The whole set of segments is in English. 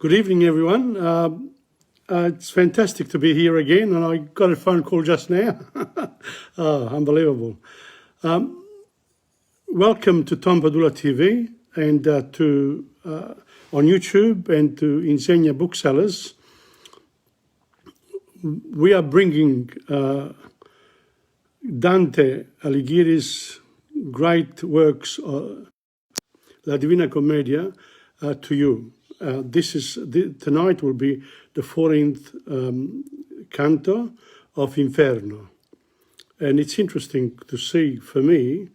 Good evening, everyone. It's fantastic to be here again, and I got a phone call just now. Oh, unbelievable. Welcome to TomPadulaTV and on YouTube and to Insegna Booksellers. We are bringing Dante Alighieri's great works, La Divina Commedia, to you. Tonight will be the 14th Canto of Inferno. And it's interesting to see, for me,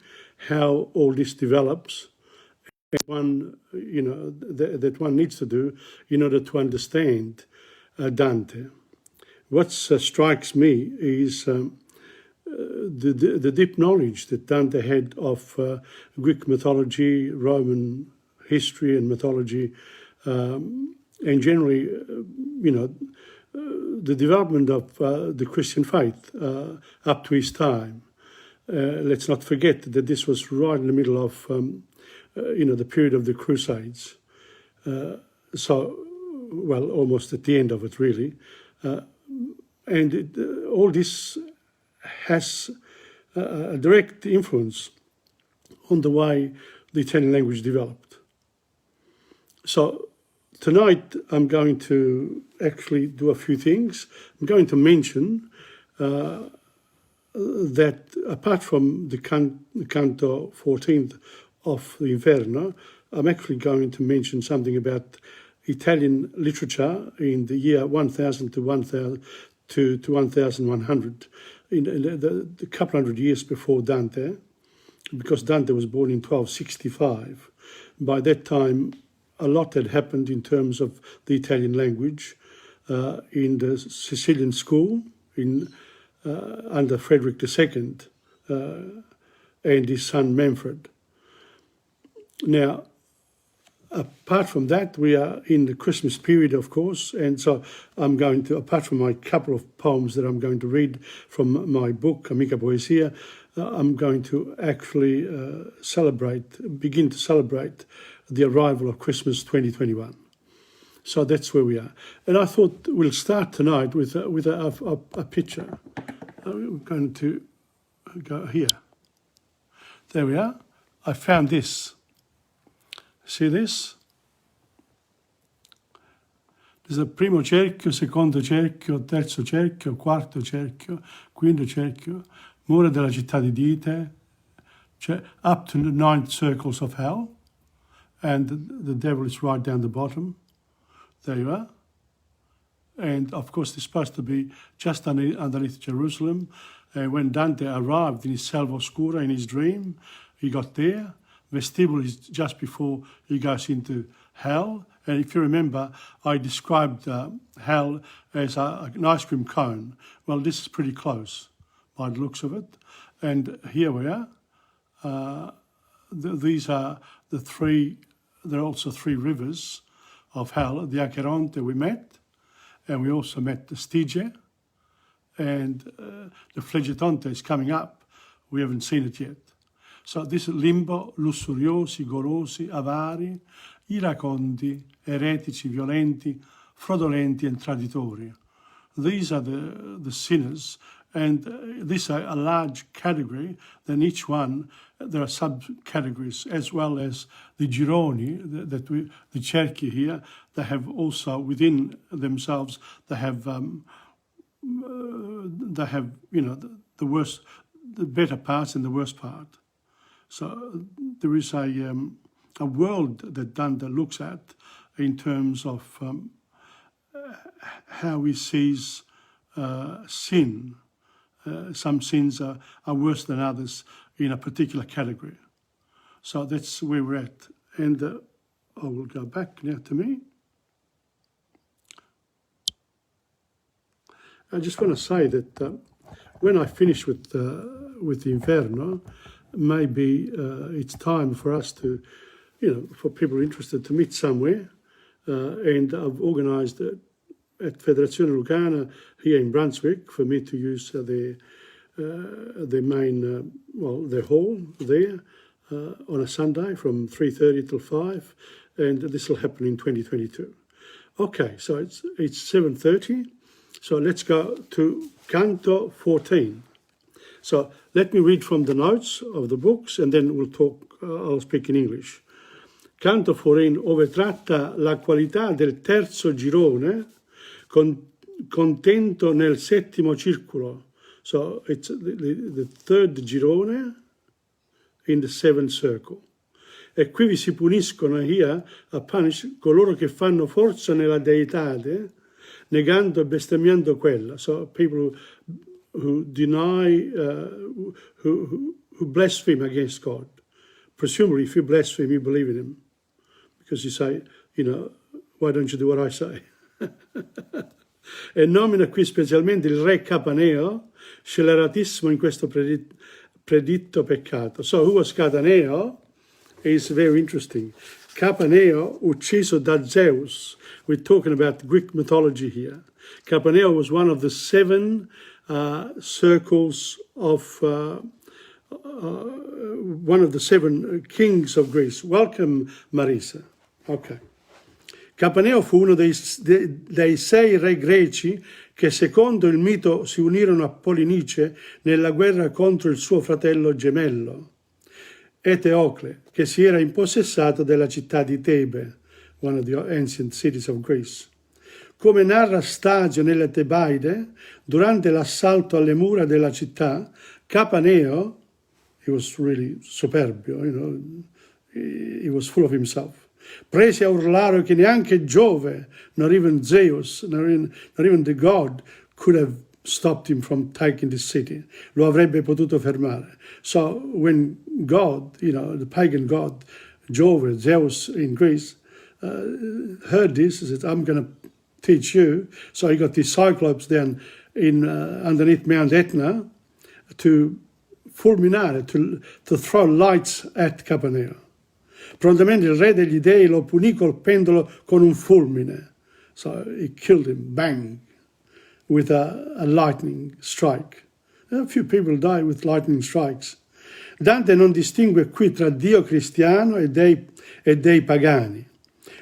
how all this develops, and that one needs to do in order to understand Dante. What strikes me is the deep knowledge that Dante had of Greek mythology, Roman history and mythology, and generally, the development of the Christian faith up to his time. Let's not forget that this was right in the middle of, the period of the Crusades. Almost at the end of it, really. All this has a direct influence on the way the Italian language developed. So tonight I'm going to actually do a few things. I'm going to mention that apart from the Canto 14th of the Inferno, I'm actually going to mention something about Italian literature in the year 1000 to 1100, in the couple hundred years before Dante, because Dante was born in 1265. By that time, a lot had happened in terms of the Italian language in the Sicilian school under Frederick II and his son Manfred. Now, apart from that, we are in the Christmas period, of course, and so I'm going to, apart from my couple of poems that I'm going to read from my book, Amica Poesia, I'm going to actually begin to celebrate the arrival of Christmas 2021. So that's where we are. And I thought we'll start tonight with a picture. We're going to go here. There we are. I found this. See this? There's a primo cerchio, secondo cerchio, terzo cerchio, quarto cerchio, quinto cerchio, mura della città di Dite, up to the 9 circles of hell, and the devil is right down the bottom. There you are. And of course, it's supposed to be just underneath Jerusalem. When Dante arrived in his Selva Oscura, in his dream, he got there. Vestibule is just before he goes into hell. And if you remember, I described hell as an ice cream cone. Well, this is pretty close by the looks of it. And here we are. These are the three, there are also 3 rivers of hell. The Acheronte we met, and we also met the Stygia, and the Flegetonte is coming up. We haven't seen it yet. So this is limbo, lussuriosi, golosi, avari, iracondi, eretici, violenti, fraudolenti, and traditori. These are the sinners, and these are a large category. Then each one, there are subcategories, as well as the gironi, the cerchi here. They have also within themselves, they have the worst, the better parts and the worst part. So there is a world that Dante looks at in terms of how he sees sin. Some sins are worse than others in a particular category. So that's where we're at. And I will go back now to me. I just want to say that when I finish with the Inferno, maybe it's time for us to, for people interested to meet somewhere. And I've organised at Federazione Lucana here in Brunswick for me to use their main, their hall there on a Sunday from 3:30 till 5, and this will happen in 2022. Okay, so it's 7:30. So let's go to Canto 14. So let me read from the notes of the books and then we'll talk, I'll speak in English. Canto 14, ove tratta la qualità del terzo girone, contento nel settimo circolo. So it's the third girone in the seventh circle. E qui vi si puniscono, here a punish, coloro che fanno forza nella deitade, negando e bestemmiando quella. So people who deny, who blaspheme against God. Presumably, if you blaspheme, you believe in him. Because you say, why don't you do what I say? E nomina qui specialmente il re Capaneo, sceleratissimo in questo preditto peccato. So who was Capaneo? Is very interesting. Capaneo, ucciso da Zeus. We're talking about Greek mythology here. Capaneo was one of the 7 circles of one of the 7 kings of Greece. Welcome, Marisa. Okay. Capaneo fu uno dei 6 re greci che secondo il mito si unirono a Polinice nella guerra contro il suo fratello gemello, Eteocle, che si era impossessato della città di Tebe, one of the ancient cities of Greece. Come narra Stagio nelle Tebaide, durante l'assalto alle mura della città, Capaneo, he was really superbio, he was full of himself, prese a urlare che neanche Giove, nor even Zeus, nor even the god, could have stopped him from taking the city. Lo avrebbe potuto fermare. So when God, the pagan god, Jove, Zeus in Greece, heard this, he said, I'm going to teach you. So he got the Cyclops down underneath Mount Etna to fulminare, to throw lights at Capaneo. Prontamente il re degli dei lo punì colpendolo con un fulmine. So he killed him, bang, with a lightning strike. A few people die with lightning strikes. Dante non distingue qui tra Dio cristiano e dei pagani.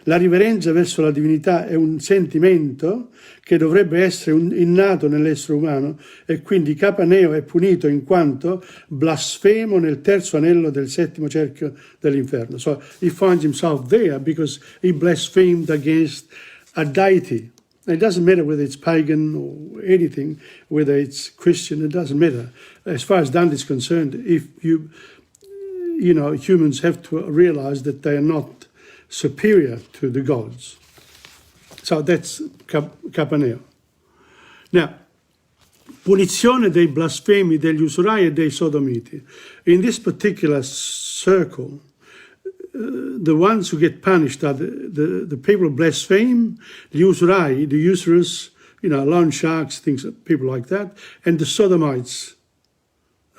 La riverenza verso la divinità è un sentimento che dovrebbe essere innato nell'essere umano e quindi Capaneo è punito in quanto blasfemo nel terzo anello del settimo cerchio dell'inferno. So he finds himself there because he blasphemed against a deity. It doesn't matter whether it's pagan or anything, whether it's Christian, it doesn't matter. As far as Dante is concerned, if humans have to realize that they are not superior to the gods. So that's Capaneo. Now, punizione dei blasfemi, degli usurai e dei sodomiti. In this particular circle, the ones who get punished are the people who blaspheme, the usurai, the usurers, loan sharks, people like that, and the sodomites.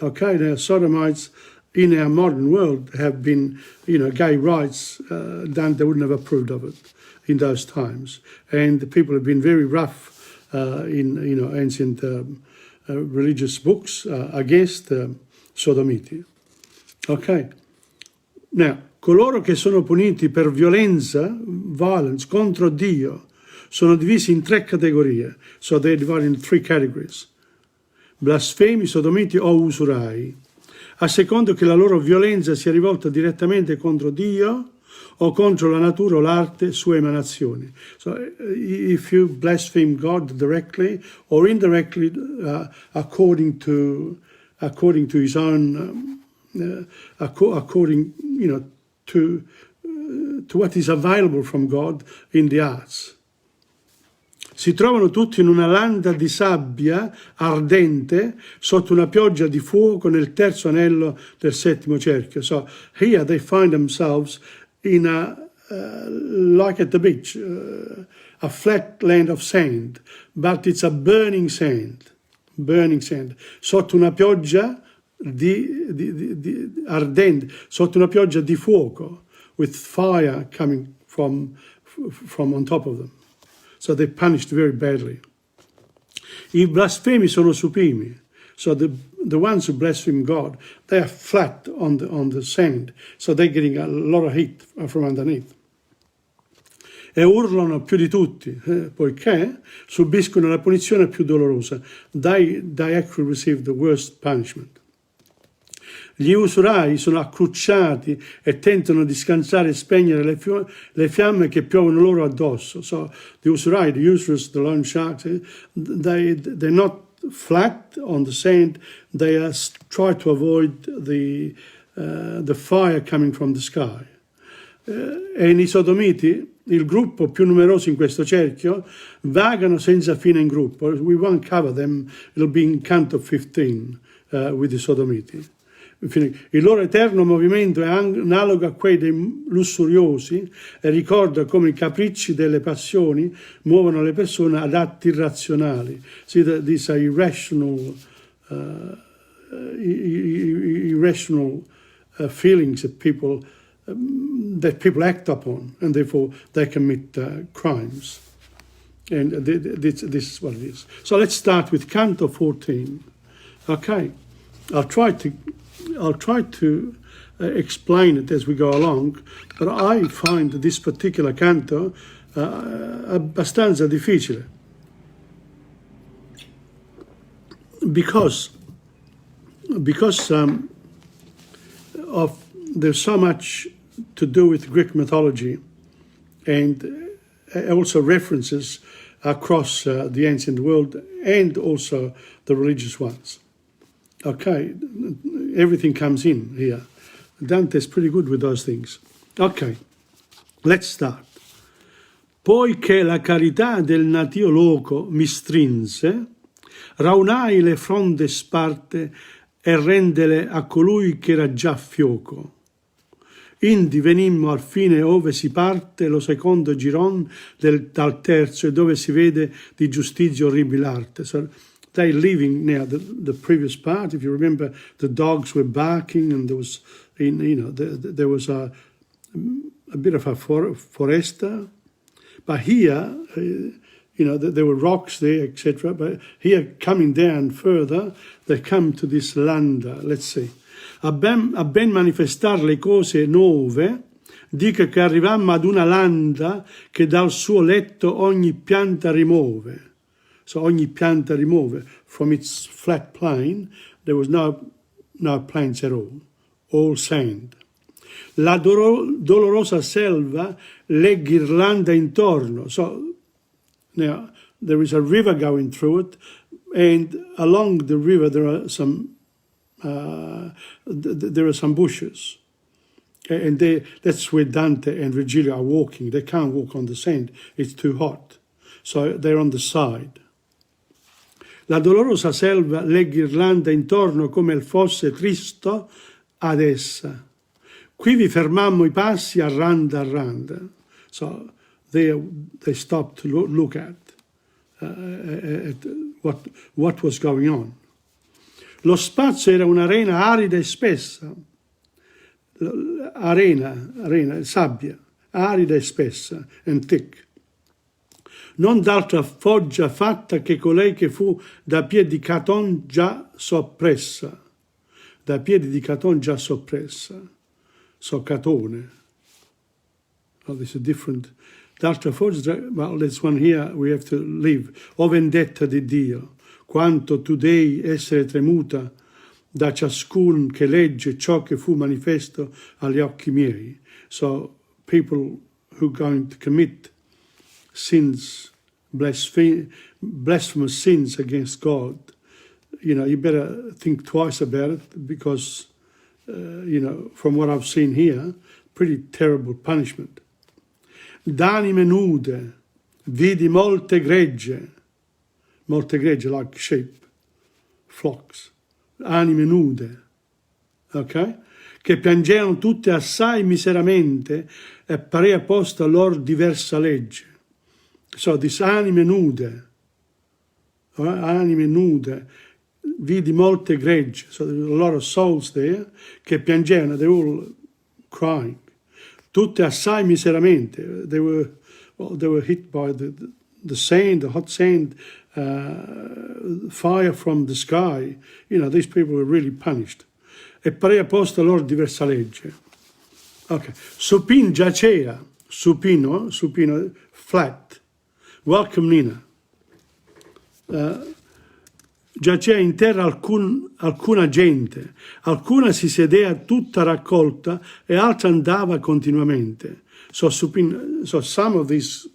Okay, now sodomites in our modern world have been, gay rights, Dante wouldn't have approved of it in those times. And the people have been very rough in, ancient religious books against sodomiti. Okay, now, coloro che sono puniti per violenza, violence, contro Dio, sono divisi in 3 categorie. So they're divided in 3 categories. Blasfemi, sodomiti o usurai. A secondo che la loro violenza sia rivolta direttamente contro Dio o contro la natura o l'arte, sue emanazioni. So if you blaspheme God directly or indirectly according to his own, according, to what is available from God in the arts. Si trovano tutti in una landa di sabbia ardente sotto una pioggia di fuoco nel terzo anello del settimo cerchio. So here they find themselves in like at the beach, a flat land of sand, but it's a burning sand, sotto una pioggia ardente, sotto una pioggia di fuoco, with fire coming from on top of them. So they're punished very badly. I blasfemi sono supimi. So the ones who blaspheme God, they are flat on the sand. So they're getting a lot of heat from underneath. e urlano più di tutti, poiché subiscono la punizione più dolorosa. They actually receive the worst punishment. Gli usurai sono accrucciati e tentano di scansare e spegnere le fiamme che piovono loro addosso. So the usurai, the usurers, the loan sharks, they're not flat on the sand. They try to avoid the fire coming from the sky. E i sodomiti, il gruppo più numeroso in questo cerchio, vagano senza fine in gruppo. We won't cover them. It'll be in Canto 15 with the sodomiti. Il loro eterno movimento è analogo a quelli dei lussuriosi e ricorda come i capricci delle passioni muovono le persone ad atti irrazionali. See, these are irrational feelings that people act upon, and therefore they commit crimes. And this is what it is. So let's start with Canto 14. Okay, I'll try to explain it as we go along, but I find this particular canto abbastanza difficile because there's so much to do with Greek mythology and also references across the ancient world and also the religious ones. Okay, everything comes in here. Dante's pretty good with those things. Okay, let's start. Poiché la carità del natio loco mi strinse, raunai le fronde sparte e rendele a colui che era già fioco. Indi venimmo al fine ove si parte lo secondo giron dal terzo e dove si vede di giustizia orribile arte. So, they're leaving now the previous part. If you remember, the dogs were barking and there was, there was a bit of a foresta. But here, there were rocks there, etc. But here, coming down further, they come to this landa. Let's see. A ben manifestar le cose nuove, dica che arrivammo ad una landa che dal suo letto ogni pianta rimuove. So ogni pianta rimuove. From its flat plain, there was no plants at all sand. La dolorosa selva le ghirlanda intorno. So now there is a river going through it, and along the river there are some bushes. And that's where Dante and Virgilio are walking. They can't walk on the sand. It's too hot. So they're on the side. La dolorosa selva le ghirlanda intorno come fosse Cristo ad essa. Qui vi fermammo I passi a randa. So they stopped to look at what was going on. Lo spazio era un'arena arida e spessa. Arena, sabbia, arida e spessa, and thick. Non d'altra foggia fatta che colei che fu da piedi di Caton già soppressa. Da piedi di Caton già soppressa. So Catone. Oh, this is different. D'altra foggia, well, this one here we have to leave. O vendetta di Dio, quanto tu dei essere tremuta da ciascun che legge ciò che fu manifesto agli occhi miei. So people who are going to commit sins, blasphemous sins against God, you better think twice about it because, from what I've seen here, pretty terrible punishment. D'anime nude, vidi molte gregge like sheep, flocks, anime nude, ok? Che piangevano tutte assai miseramente e parea posta lor diversa legge. So this anime nude, vidi molte gregge, so there were a lot of souls there, che piangevano, they were all crying. Tutte assai miseramente, they were hit by the sand, the hot sand, fire from the sky. These people were really punished. E parea posta lor diversa legge. Ok. Supin giacea supino, flat. Welcome Nina. Giaceva in terra alcuna gente, alcuna si sedeva tutta raccolta e altra andava continuamente. So some of these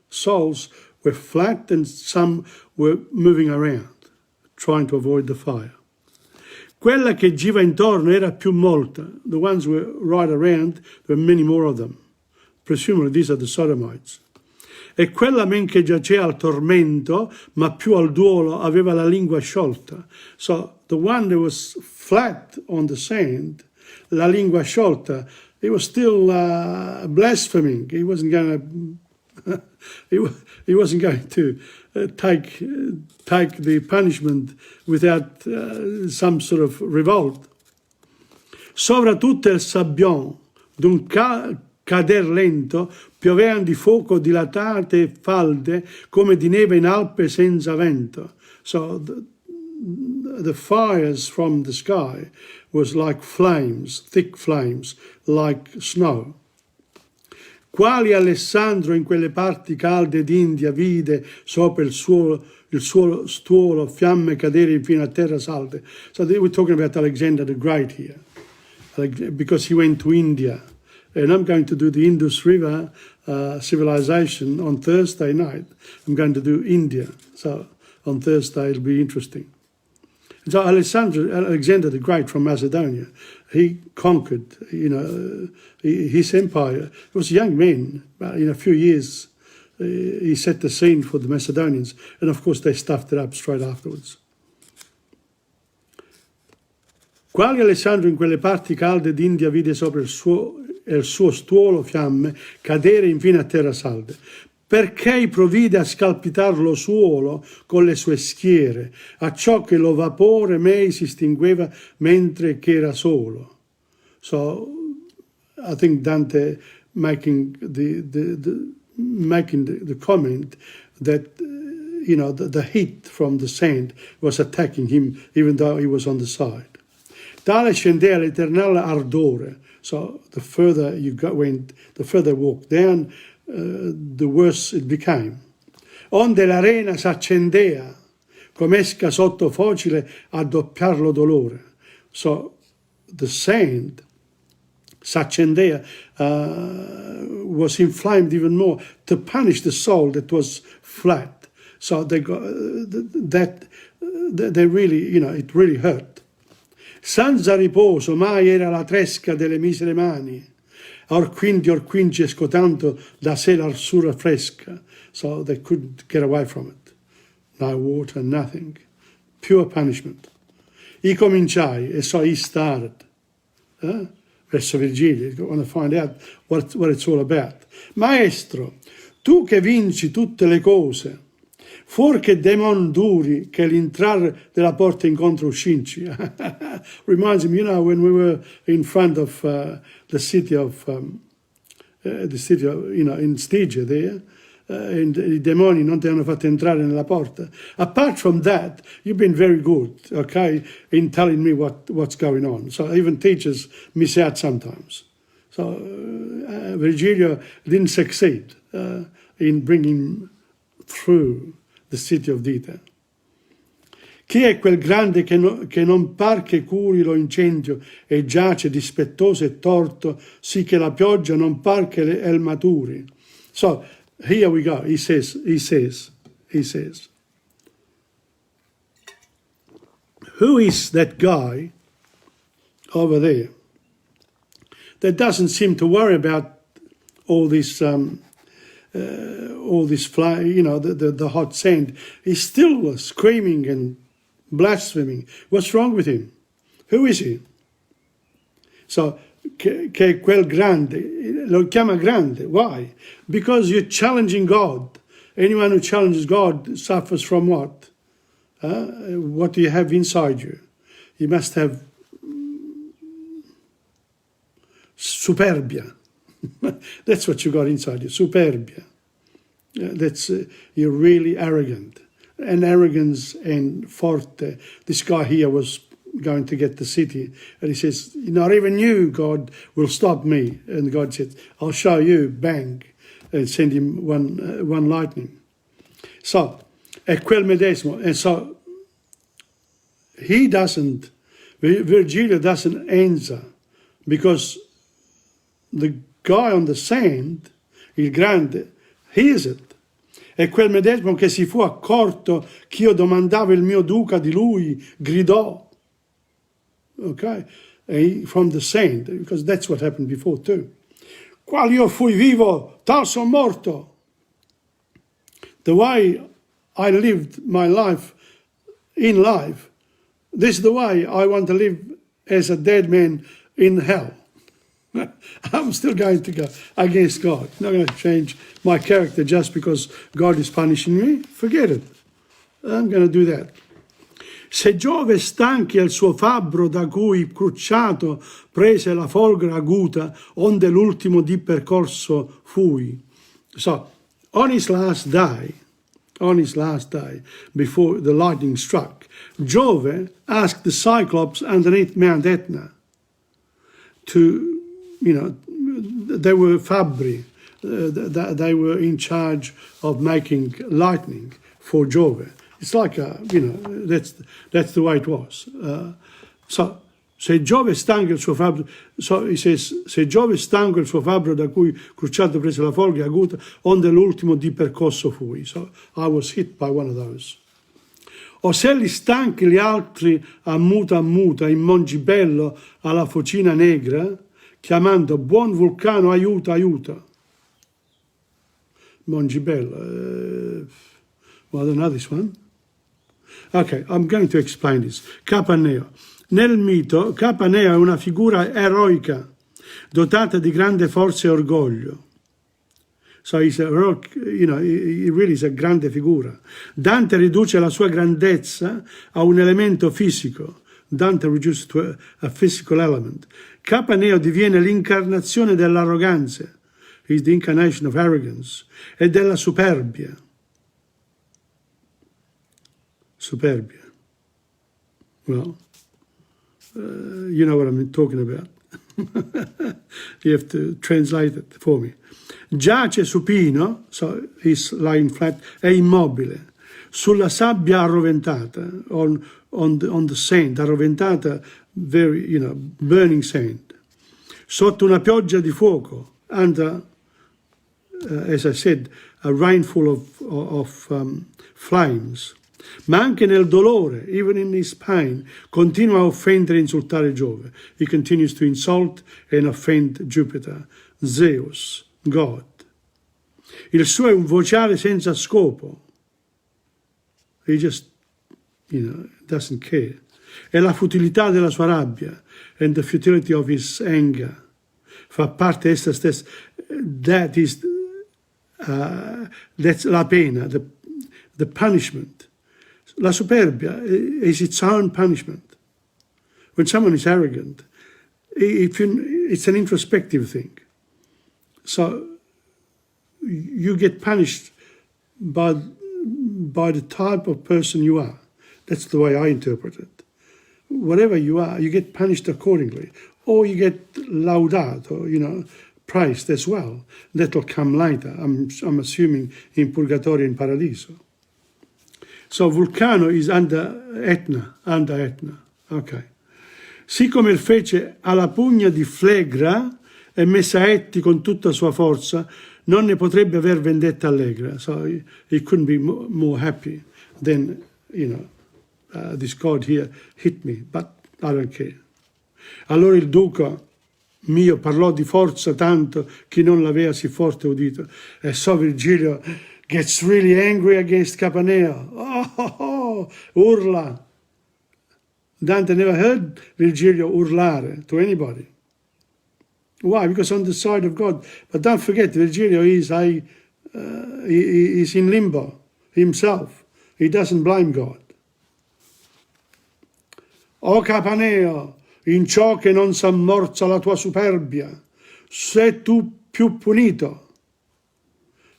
souls were flat and some were moving around, trying to avoid the fire. Quella che gira intorno era più molta. The ones were right around, there were many more of them. Presumably these are the sodomites. E quella men che giaceva al tormento, ma più al duolo, aveva la lingua sciolta. So the one that was flat on the sand, la lingua sciolta, he was still blaspheming. He wasn't going to he wasn't going to take the punishment without some sort of revolt. Sovra tutto il sabbion d'un cader lento piovean di fuoco dilatate falde come di neve in Alpe senza vento. So the fires from the sky was like flames, thick flames, like snow. Quali Alessandro in quelle parti calde d'India vide sopra il suo stuolo fiamme cadere infine a terra salde. So we're talking about Alexander the Great here, because he went to India. And I'm going to do the Indus River civilization on Thursday night. I'm going to do India. So on Thursday it'll be interesting. So Alexander the Great from Macedonia, he conquered, his empire. He was a young man, but in a few years he set the scene for the Macedonians. And of course they stuffed it up straight afterwards. Quali Alessandro in quelle parti calde d'India vide sopra il suo stuolo fiamme cadere infine a terra salde, perché provvide a scalpitar lo suolo con le sue schiere, acciò che lo vapore mei si estingueva mentre che era solo. So I think Dante making the comment that the heat from the sand was attacking him even though he was on the side. Tale scendea l'eternale ardore. So the further you went, the further you walked down, the worse it became. Onde l'arena s'accendea, com'esca sotto focile a doppiar lo dolore. So the sand s'accendea, was inflamed even more to punish the soul that was flat. So they really, it really hurt. Senza riposo mai era la tresca delle misere mani, orquingi escotando da sé l'arsura fresca. So they couldn't get away from it. No water, nothing. Pure punishment. I cominciai, e so he started. Verso Virgilio, you want to find out what it's all about. Maestro, tu che vinci tutte le cose, fuor che demon duri che l'intrar della porta incontro uscinci. Reminds him, when we were in front of the city of in Stygia there, and I demoni non ti hanno fatto entrare nella porta. Apart from that, you've been very good, okay, in telling me what's going on. So even teachers miss out sometimes. So Virgilio didn't succeed in bringing through the city of Dita. Chi è quel grande che non par che curi lo incendio e giace dispettoso e torto, sì che la pioggia non par che el maturi. So here we go. He says, who is that guy over there that doesn't seem to worry about all this fly, the hot sand? He's still screaming and blaspheming. What's wrong with him? Who is he? So, che quel grande, lo chiama grande. Why? Because you're challenging God. Anyone who challenges God suffers from what? What do you have inside you? You must have superbia. That's what you got inside you, superbia. That's you're really arrogant. And arrogance and forte. This guy here was going to get the city. And he says, not even you, God, will stop me. And God said, I'll show you, bang, and send him one lightning. So, è quel medesimo. And so, he doesn't, Virgilio doesn't answer, because the guy on the sand, il grande, hears it. È quel medesimo che si fu accorto che io domandavo il mio duca di lui, gridò. Okay? From the sand, because that's what happened before too. Qual io fui vivo, tal son morto. The way I lived my life in life, this is the way I want to live as a dead man in hell. I'm still going to go against God. I'm not going to change my character just because God is punishing me. Forget it. I'm going to do that. Se Giove stanchi al suo fabbro da cui crucciato prese la folgore aguta, onde l'ultimo di percorso fui. So, on his last day, before the lightning struck, Giove asked the Cyclops underneath Mount Etna to, they were fabbri, they were in charge of making lightning for Giove. It's like, that's the way it was. So, se Giove stanco il suo fabbro, so he says, se Giove stanco il suo fabbro da cui crucciato prese la folga aguta, onde l'ultimo di percorso fui. So I was hit by one of those. O se li stanchi gli altri a muta, in Mongibello alla focina negra, chiamando buon vulcano aiuta, aiuta. Mongibello, well, I don't know this one. Okay, I'm going to explain this. Capaneo. Nel mito, Capaneo è una figura eroica, dotata di grande forza e orgoglio. So he's a heroic, he really is a grande figura. Dante riduce la sua grandezza a un elemento fisico. Dante reduces to a physical element. Capaneo diviene l'incarnazione dell'arroganza. He's the incarnation of arrogance. E della superbia. Superbia. Well, you know what I'm talking about. You have to translate it for me. Giace supino, so he's lying flat, è immobile, sulla sabbia arroventata, on the sand, arroventata, very, burning sand, sotto una pioggia di fuoco, under, as I said, a rainfall of flames. Ma anche nel dolore, even in his pain, continua a offendere e insultare Giove. He continues to insult and offend Jupiter, Zeus, God. Il suo è un vociare senza scopo. He just, doesn't care. È la futilità della sua rabbia, and the futility of his anger. Fa parte essa stessa. That's la pena, the punishment. La superbia is its own punishment. When someone is arrogant, it's an introspective thing. So you get punished by the type of person you are. That's the way I interpret it. Whatever you are, you get punished accordingly. Or you get laudato, praised as well. That'll come later, I'm assuming, in Purgatorio and Paradiso. So Vulcano is under Etna. Ok. Siccome il fece alla pugna di Flegra e Messaetti con tutta sua forza, non ne potrebbe aver vendetta allegra. So he couldn't be more happy than, this god here hit me, but I don't care. Allora il duca mio parlò di forza tanto che non l'aveva sì forte udito. E so Virgilio gets really angry against Capaneo. Urla. Dante never heard Virgilio urlare to anybody. Why? Because on the side of God. But don't forget, Virgilio is in limbo himself. He doesn't blame God. O Capaneo, in ciò che non s'ammorza la tua superbia, sei tu più punito.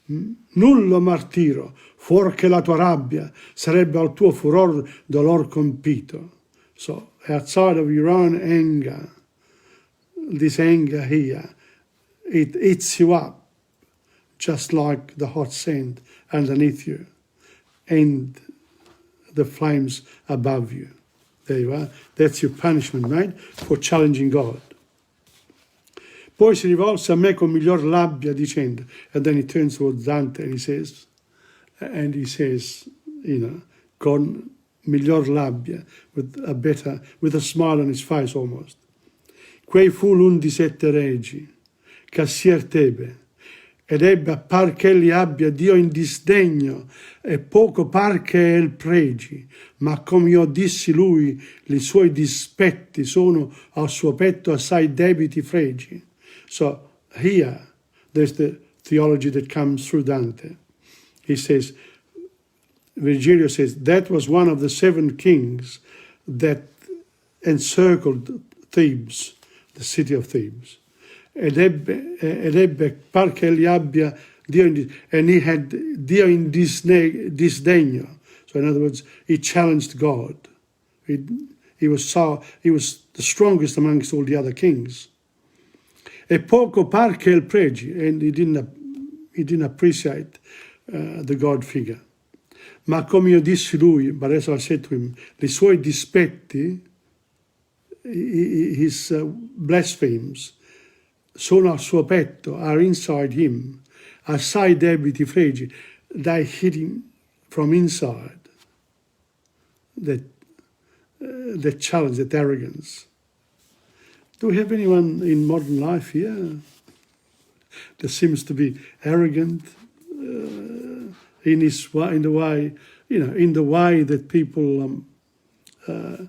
Nullo martiro, fuorché la tua rabbia, sarebbe al tuo furor dolor compito. So outside of your own anger, this anger here, it eats you up, just like the hot sand underneath you and the flames above you. There you are. That's your punishment, mate, for challenging God. Poi si rivolse a me con miglior rabbia dicendo, and then he turns towards Dante and he says, con miglior rabbia, with a smile on his face almost. Quei fu l'un di 7 regi, cassier Tebe, ed ebbe par che egli abbia Dio in disdegno, e poco par che el pregi, ma come io dissi lui, i suoi dispetti sono al suo petto assai debiti fregi. So here, there's the theology that comes through Dante. He says, Virgilio says, that was one of the 7 kings that encircled Thebes, the city of Thebes. Ed ebbe par che egli abbia Dio and he had Dio in disdegno. So in other words, he challenged God. He was the strongest amongst all the other kings. E poco par che il pregi, and he didn't appreciate the God figure. Ma come io dissi lui, but as I said to him, i suoi dispetti, his blasphemies, sono al suo petto, are inside him, assai debiti fregi, they hit him from inside, that challenge, that arrogance. Do we have anyone in modern life here that seems to be arrogant in the way that people, the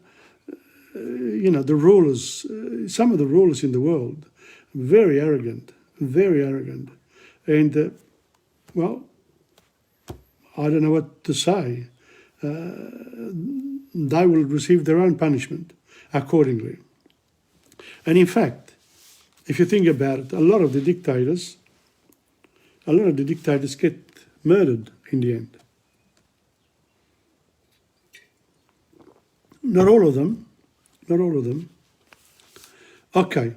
rulers, some of the rulers in the world, very arrogant, and well, I don't know what to say. They will receive their own punishment accordingly. And in fact, if you think about it, a lot of the dictators get murdered in the end. Not all of them. Ok,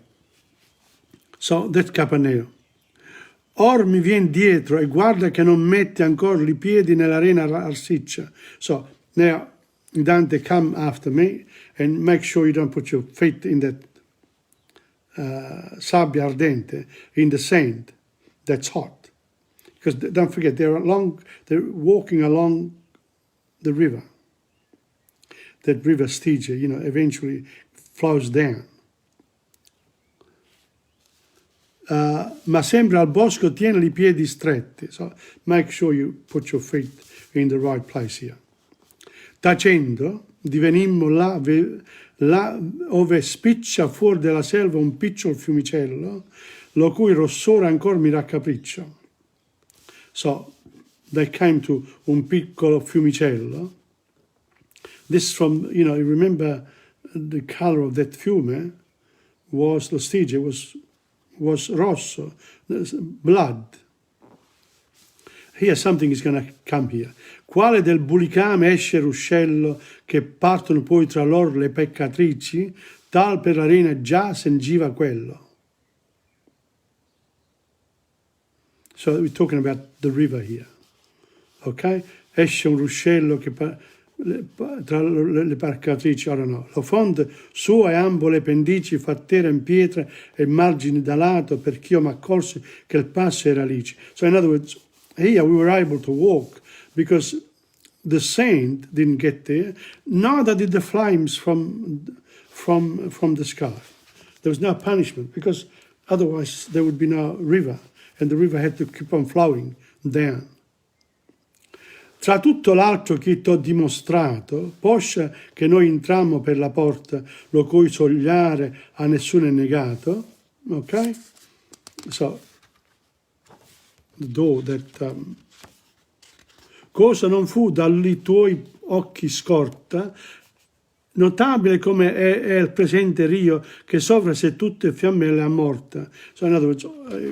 so that's Capaneo. Or mi vien dietro e guarda che non mette ancora i piedi nell'arena arsiccia. So now Dante, come after me and make sure you don't put your feet in that sabbia ardente, in the sand that's hot. Because don't forget, they're walking along the river. That river Stygia, eventually flows down. Ma sempre al bosco tieni i piedi stretti. So make sure you put your feet in the right place here. Tacendo, divenimmo là ove spiccia fuori della selva un piccolo fiumicello, lo cui rossore ancora mi raccapriccio. So they came to un piccolo fiumicello. This from, you remember the color of that fiume was, lo Stygia was rosso, blood. Here something is going to come here. Quale del bulicame esce ruscello che partono poi tra loro le peccatrici, tal per l'arena già sengiva quello. So we're talking about the river here. Ok? Esce un ruscello che tra le peccatrici, I don't know. Lo fonde sua e ambo le pendici fattere in pietra e margini da lato perch'io m'accorsi che il passo era lici. So in other words, here we were able to walk because the sand didn't get there, neither did the flames from the sky. There was no punishment because otherwise there would be no river and the river had to keep on flowing down. Tra tutto l'altro che t'ho dimostrato, poscia che noi entrammo per la porta, lo cui sogliare a nessuno è negato, ok? So, the door that... cosa non fu dai tuoi occhi scorta, notabile come è il presente rio che sovra se tutte fiamme la morta. So in other words,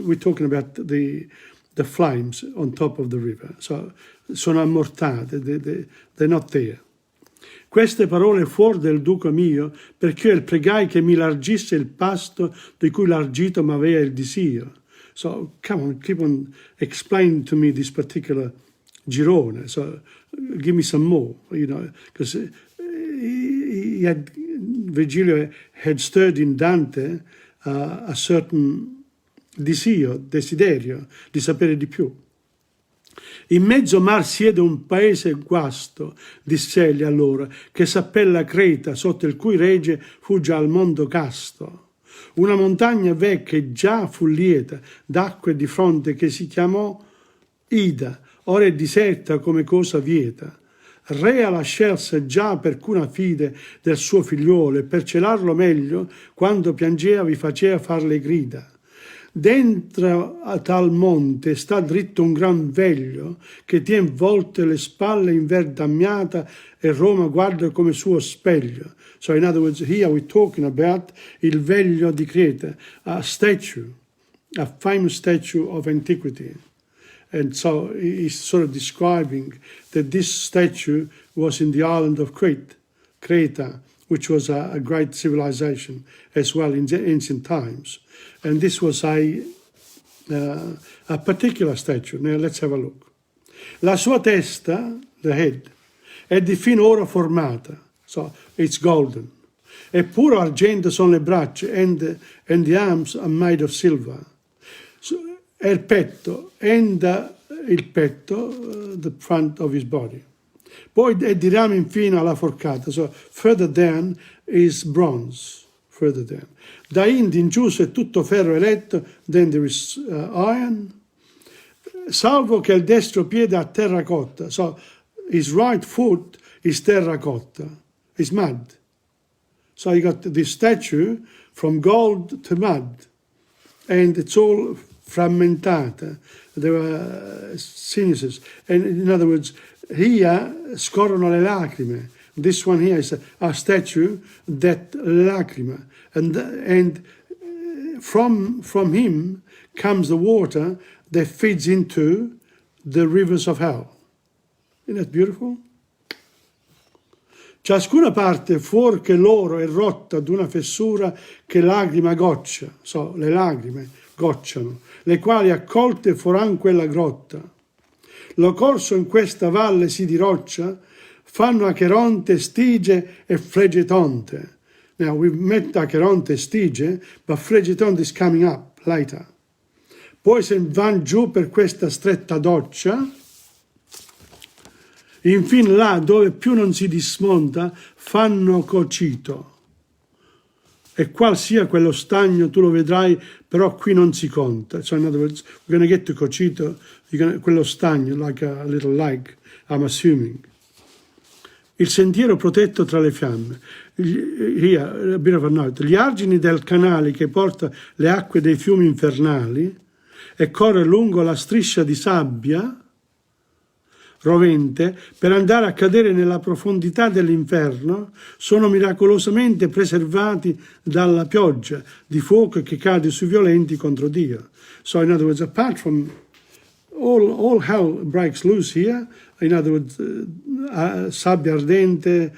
we're talking about the flames on top of the river. So sono ammortate, they're not there. Queste parole fuori del duca mio, perché io pregai che mi largisse il pasto di cui largito m'aveva il disio. So, come on, keep on explaining to me this particular girone. So, give me some more, because Virgilio had stirred in Dante a certain desiderio di sapere di più. In mezzo mar siede un paese guasto, diss'egli allora, che s'appella Creta, sotto il cui regge fu già al mondo casto. Una montagna vecchia già fu lieta d'acque di fronte che si chiamò Ida, ora è deserta come cosa vieta. Rea la scelse già per cuna fide del suo figliuolo e per celarlo meglio, quando piangeva vi faceva far le grida. Dentro a tal monte sta dritto un gran veglio che tien volte le spalle in verdammiata e Roma guarda come suo specchio. So in other words, here we're talking about il veglio di Creta, a statue, a famous statue of antiquity. And so he's sort of describing that this statue was in the island of Creta, which was a great civilization as well in ancient times. And this was a particular statue. Now let's have a look. La sua testa, the head, è di fino oro formata, so it's golden. E puro argento sono le braccia, and the arms are made of silver. So, è il petto, the front of his body. Poi è di rame infino alla forcata, so further down is bronze, further down. Da in giù è tutto ferro eletto, then there is iron, salvo che il destro piede ha terracotta, so his right foot is terracotta, is mud. So you got this statue from gold to mud, and it's all frammentata. There were sinuses, and in other words, here scorrono le lacrime. This one here is a statue that lacrima, and from him comes the water that feeds into the rivers of hell. Isn't that beautiful? Ciascuna parte fuor che l'oro è rotta d'una fessura che lagrima goccia, so le lagrime gocciano, le quali accolte foran quella grotta. Lo corso in questa valle si diroccia, fanno Acheronte, Stige e Fregetonte. Now we've met Acheronte e Stige, but Fregetonte is coming up later. Poi se van giù per questa stretta doccia, infine là dove più non si dismonta, fanno Cocito. E qual sia quello stagno tu lo vedrai, però qui non si conta. So in other words, we're going to get to Cocito, quello stagno, like a little lake, I'm assuming. Il sentiero protetto tra le fiamme. Here, a bit of a note. Gli argini del canale che porta le acque dei fiumi infernali e corre lungo la striscia di sabbia rovente per andare a cadere nella profondità dell'inferno, sono miracolosamente preservati dalla pioggia di fuoco che cade sui violenti contro Dio. So in other words, apart from all hell breaks loose here, in other words, sabbia ardente,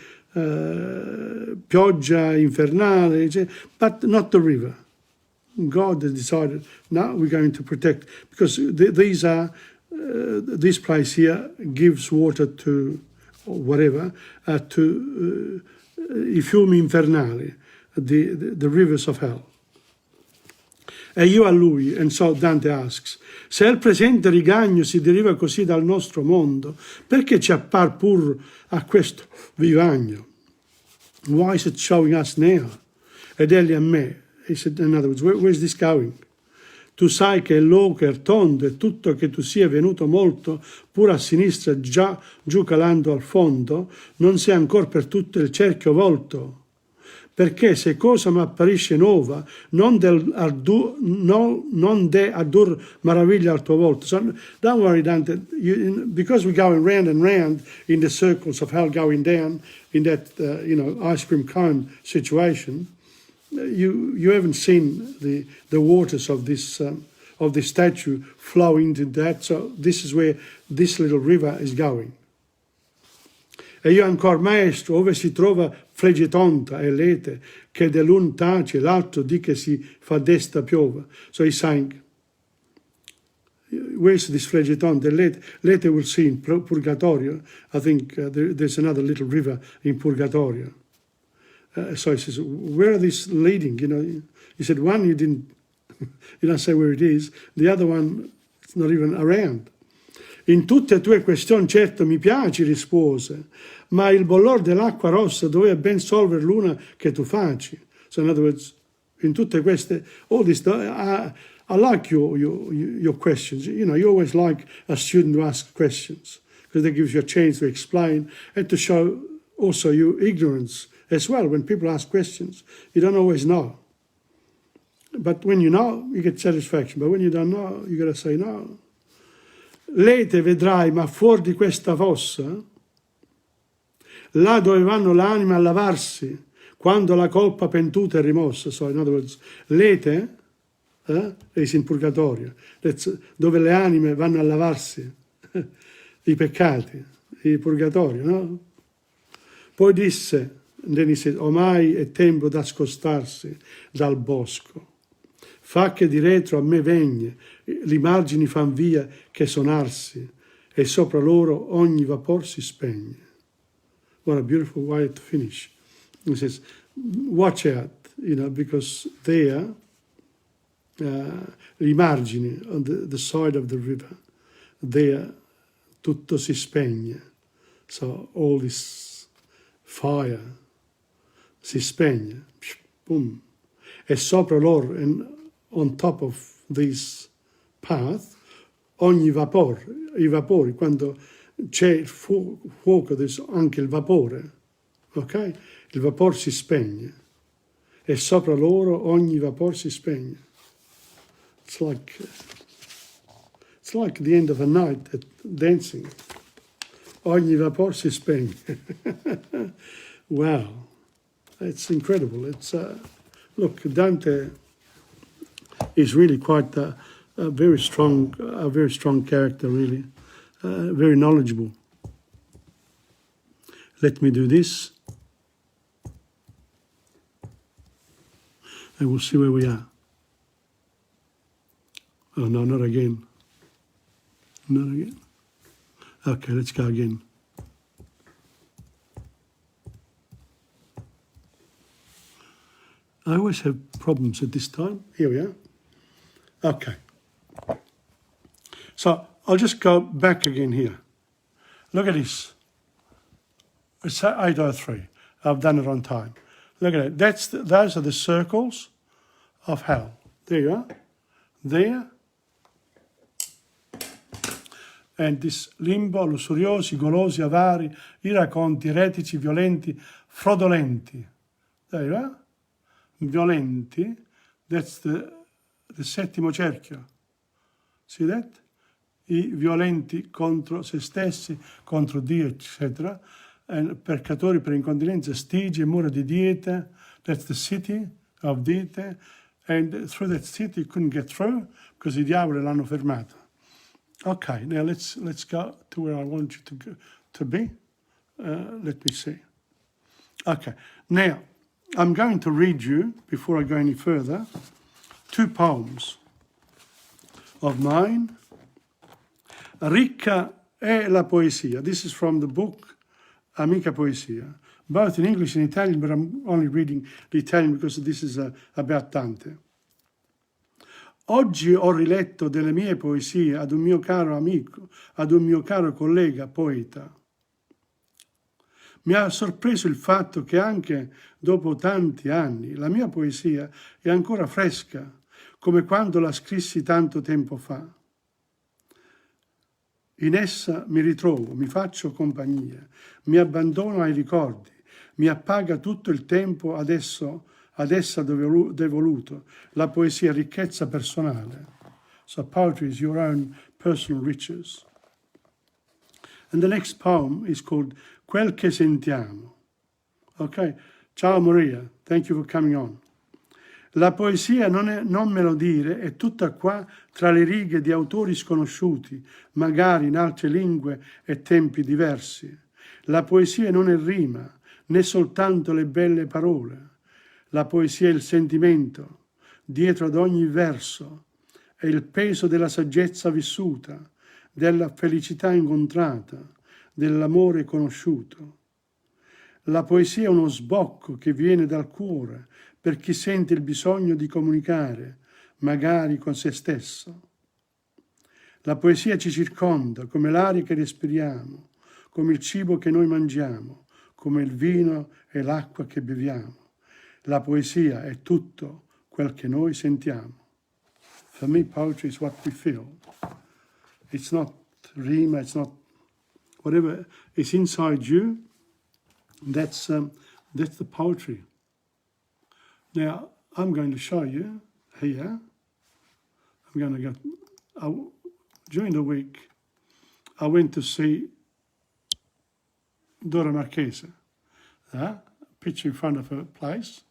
pioggia infernale, but not the river. God has decided, now we're going to protect, because these are this place here gives water to whatever, to I fiumi infernali, the rivers of hell. E io a lui, and so Dante asks, se il presente rigagno si deriva così dal nostro mondo, perché ci appar pur a questo vivagno? Why is it showing us now? Ed egli a me, he said, in other words, where's this going? Tu sai che il loco è tondo e tutto che tu sia venuto molto, pur a sinistra già giù calando al fondo, non sei ancora per tutto il cerchio volto. Perché se cosa m'apparisce nuova, non de addur maraviglia al tuo volto. So don't worry, Dante, because we're going round and round in the circles of hell going down in that, ice cream cone situation, you haven't seen the waters of this statue flow into that. So this is where this little river is going. E io ancora, maestro, ove si trova flegetonta e lete, che dell'un tace, l'altro di che si fa desta piova. So he's saying, where's this flegetonta? Lete we'll see in Purgatorio. I think there's another little river in Purgatorio. So he says, where are these leading? You know, he said, one you don't say where it is, the other one it's not even around. In tutte le tue questioni certo mi piaci, rispose, ma il bollor dell'acqua rossa doveva ben solver l'una che tu faci. So in other words, in tutte queste, all this, I like your questions. You know, you always like a student to ask questions because that gives you a chance to explain and to show also your ignorance as well. When people ask questions, you don't always know. But when you know, you get satisfaction. But when you don't know, you got to say no. Lete vedrai, ma fuori di questa fossa, là dove vanno l'anima a lavarsi, quando la colpa pentuta è rimossa. So in other words, lete is in purgatorio. That's dove le anime vanno a lavarsi i peccati, il purgatorio, no? Poi disse, then he said, ormai è tempo da scostarsi dal bosco. Fa che di retro a me vegne, li margini fan via che sonarsi, e sopra loro ogni vapor si spegne. What a beautiful way to finish. He says, watch out, you know, because there, i margini, on the side of the river, there tutto si spegne. So all this fire si spegne. Boom. E sopra loro, and on top of this path, ogni vapore, i vapori, quando c'è il fuoco, there's anche il vapore, ok? Il vapore si spegne. E sopra loro ogni vapore si spegne. It's like the end of a night at dancing. Ogni vapore si spegne. Wow, it's incredible. It's look, Dante is really quite a very strong character, really, very knowledgeable. Let me do this, and we'll see where we are. Oh no, not again. Not again. Okay, let's go again. I always have problems at this time. Here we are. Okay. So I'll just go back again here. Look at this. It's 8:03. I've done it on time. Look at it. Those are the circles of hell. There you are. There. And this limbo, lussuriosi, golosi, avari, iraconti, eretici, violenti, fraudolenti. There you are. Violenti. That's the settimo cerchio. See that? I violenti contro se stessi, contro Dio, eccetera. And peccatori per incontinenza, stigi e mura di dieta. That's the city of Diete. And through that city you couldn't get through because i diavoli l'hanno fermato. Okay, now let's go to where I want you to be. Let me see. Okay, now I'm going to read you, before I go any further, 2 poems of mine. Ricca è la poesia. This is from the book Amica Poesia, both in English and Italian, but I'm only reading the Italian because this is about Dante. Oggi ho riletto delle mie poesie ad un mio caro amico, ad un mio caro collega poeta. Mi ha sorpreso il fatto che anche dopo tanti anni la mia poesia è ancora fresca, come quando la scrissi tanto tempo fa. In essa mi ritrovo, mi faccio compagnia, mi abbandono ai ricordi, mi appaga tutto il tempo ad essa devoluto. La poesia è ricchezza personale. So poetry is your own personal riches. And the next poem is called Quel che sentiamo. Okay, ciao Maria, thank you for coming on. La poesia non me lo dire, è tutta qua tra le righe di autori sconosciuti, magari in altre lingue e tempi diversi. La poesia non è rima, né soltanto le belle parole. La poesia è il sentimento, dietro ad ogni verso, è il peso della saggezza vissuta, della felicità incontrata, dell'amore conosciuto. La poesia è uno sbocco che viene dal cuore per chi sente il bisogno di comunicare, magari con se stesso. La poesia ci circonda come l'aria che respiriamo, come il cibo che noi mangiamo, come il vino e l'acqua che beviamo. La poesia è tutto quel che noi sentiamo. For me, poetry is what we feel. It's not rima, it's not whatever is inside you. That's the poetry. Now, I'm going to show you here. I'm going to go. During the week, I went to see Dora Marchese, picture in front of her place.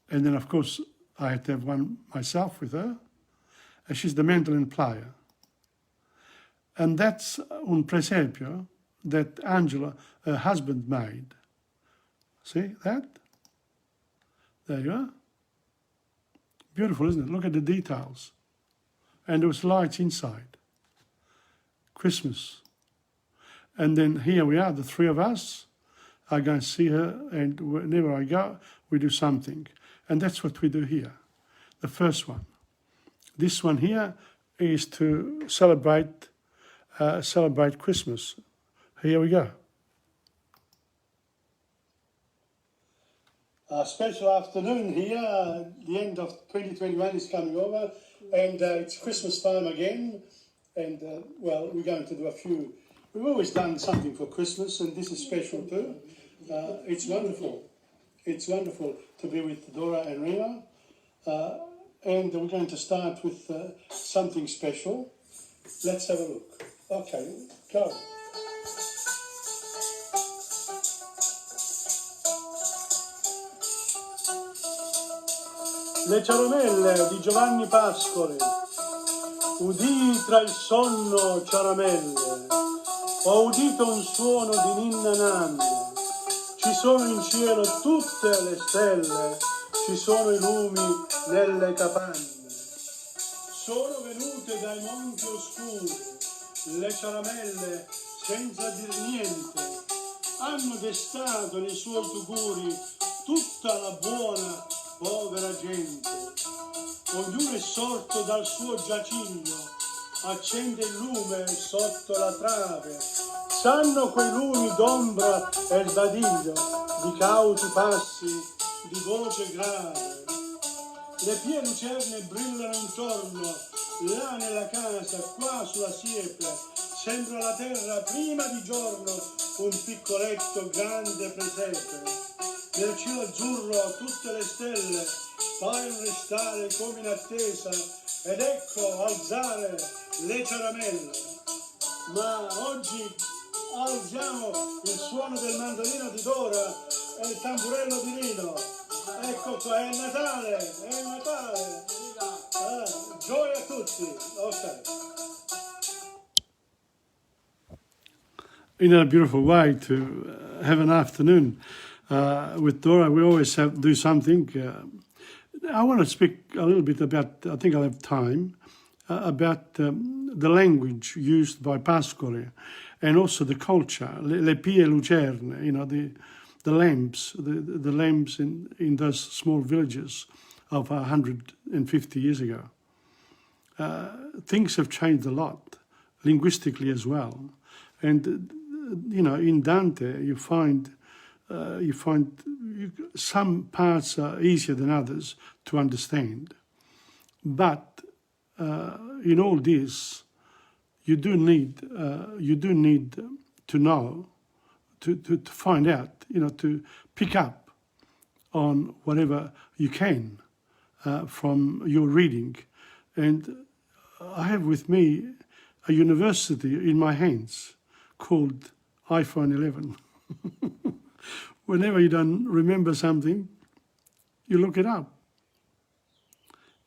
And then, of course, I had to have one myself with her. And she's the mandolin player. And that's un presepio that Angela, her husband, made. See that? There you are. Beautiful, isn't it? Look at the details. And there was lights inside. Christmas. And then here we are, the three of us. I go and see her, and whenever I go, we do something. And that's what we do here. The first one. This one here is to celebrate Christmas. Here we go. A special afternoon here. The end of 2021 is coming over, and it's Christmas time again. And well, we're going to do a few. We've always done something for Christmas, and this is special too. It's wonderful. It's wonderful to be with Dora and Rima. And we're going to start with something special. Let's have a look. Okay, go. Le ciaramelle di Giovanni Pascoli. Udii tra il sonno ciaramelle. Ho udito un suono di ninna nanna. Ci sono in cielo tutte le stelle. Ci sono i lumi nelle capanne. Sono venute dai monti oscuri le ciaramelle senza dir niente. Hanno destato nei suoi tuguri tutta la buona povera gente. Ognuno è sorto dal suo giaciglio, accende il lume sotto la trave. Sanno quei lumi d'ombra e il badiglio di cauti passi, di voce grave. Le pie lucerne brillano intorno, là nella casa, qua sulla siepe. Sembra la terra prima di giorno, un piccoletto grande presepe. Nel cielo azzurro tutte le stelle paiono restare come in attesa, ed ecco alzare le ciaramelle. Ma oggi alziamo il suono del mandolino di Dora e il tamburello di Nino. Ecco qua, è Natale, è Natale. Gioia a tutti. Ok. Isn't that a beautiful way to have an afternoon with Dora? We always do something. I want to speak a little bit about, I think I'll have time, about the language used by Pascoli and also the culture, le pie lucerne, you know, the lamps, the lamps in those small villages of 150 years ago. Things have changed a lot, linguistically as well. And, you know, in Dante you find some parts are easier than others to understand. But in all this, you do need to know, to find out, you know, to pick up on whatever you can from your reading. And I have with me a university in my hands called iPhone 11. Whenever you don't remember something, you look it up.